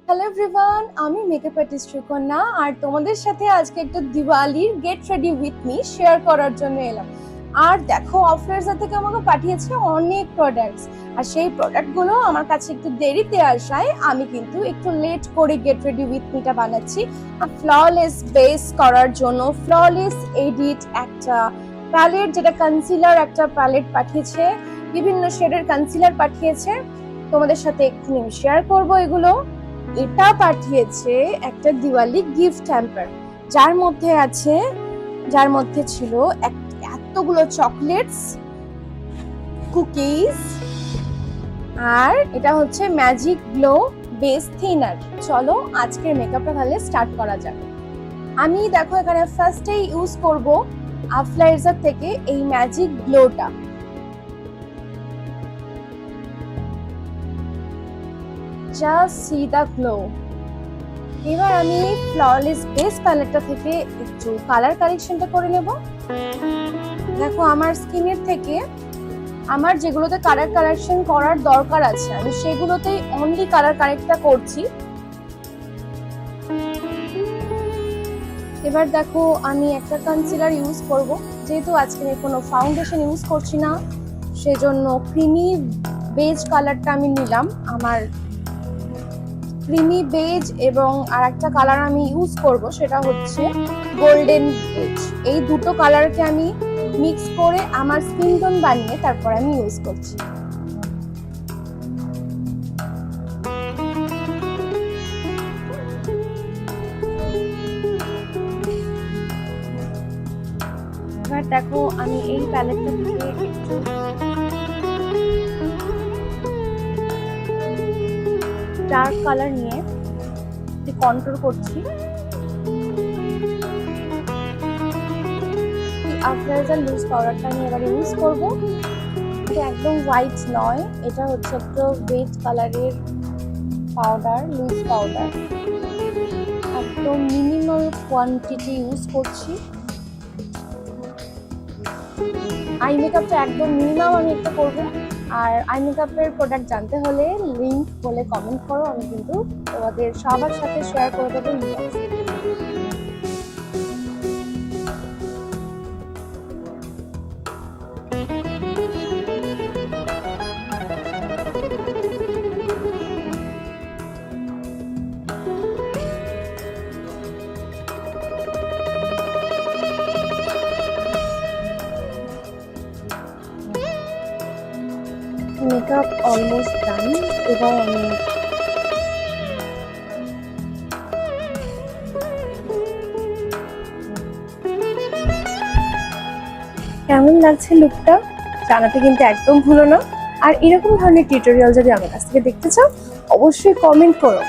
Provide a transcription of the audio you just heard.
Hello everyone, আমি makeup artist Sukanya আর তোমাদের সাথে আজকে একটা দিওয়ালির get ready with me share করার জন্য এলাম। আর দেখো, অফলাইজা থেকে আমাকে পাঠিয়েছে অনেক প্রোডাক্টস, আর সেই প্রোডাক্টগুলো আমার কাছে একটু দেরিতে আসায় আমি কিন্তু একটু লেট করে গেট রেডি উইথ মিটা বানাচ্ছি। ফ্ললেস বেস করার জন্য ফ্ললেস এডিট একটা প্যালেট, যেটা কনসিলার একটা প্যালেট পাঠিয়েছে, বিভিন্ন শেডের কনসিলার পাঠিয়েছে। তোমাদের সাথে এক্ষুনি শেয়ার করবো এগুলো। এটা পাঠিয়েছে একটা দিওয়ালি গিফট হ্যাম্পার, যার মধ্যে ছিল এতগুলো চকলেটস, কুকিজ, আর এটা হচ্ছে ম্যাজিক গ্লো বেস থিনার। চলো আজকের মেকআপটা তাহলে স্টার্ট করা যাক। আমি দেখো এখানে ফার্স্টেই ইউজ করব আফলাইজার থেকে এই magic গ্লোটা। Just see the glow. এবার আমি ফ্ললেস বেস প্যালেটটা থেকে একটু কালার কারেকশনটা করে নেব। দেখো আমার স্কিনের থেকে আমার যেগুলোতে কালার কারেকশন করার দরকার আছে আমি সেগুলোতেই অনলি কালার কারেক্টটা করছি। এবার দেখো আমি একটা কনসিলার ইউজ করব, যেহেতু আজকে আমি কোনো ফাউন্ডেশন ইউজ করছি না, সেজন্য ক্রিমি বেজ কালারটা আমি নিলাম। আমার ক্রিমি বেজ এবং আরেকটা কালার আমি ইউজ করব, সেটা হচ্ছে গোল্ডেন বেজ। এই দুটো কালারকে আমি মিক্স করে আমার স্কিন টোন বানিয়ে তারপর আমি ইউজ করছি। এবার দেখো আমি এই প্যালেটটা থেকে একটু ডার্ক কালার নিয়ে কন্ট্রোল করছি। আফলাইজার লুজ পাউডারটা আমি এবার ইউজ করব। এটা একদম হোয়াইট নয়, এটা হচ্ছে একটা রেড কালারের পাউডার, লুজ পাউডার। একদম মিনিমাল কোয়ান্টিটি ইউজ করছি। আই মেকআপটা একদম মিনিমাম আমি একটা করবো। আর আই মেকআপের প্রোডাক্ট জানতে হলে লিঙ্ক বলে কমেন্ট করো, আমি কিন্তু তোমাদের সবার সাথে শেয়ার করে দেবো। Makeup almost done. এবার আমি কেমন লাগছে লুকটা জানাতে কিন্তু একদম ভুলো না। আর এরকম ধরনের টিউটোরিয়াল যদি আমার কাছ থেকে দেখতে চাও অবশ্যই কমেন্ট করো।